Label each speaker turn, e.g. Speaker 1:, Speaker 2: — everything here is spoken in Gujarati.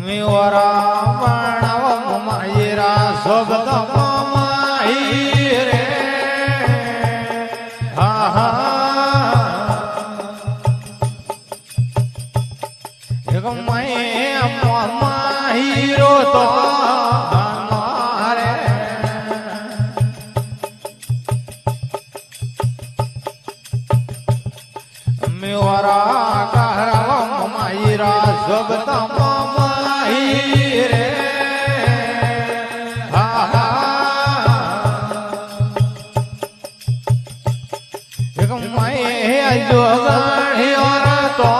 Speaker 1: મેવરા વણવ માયરા શબ્દ માહી રે હા હા એક માહીરો તો મેવરા કહરવ માયરા શબ્દ માહી રે હા હા એક માય જોગણી ઓર તો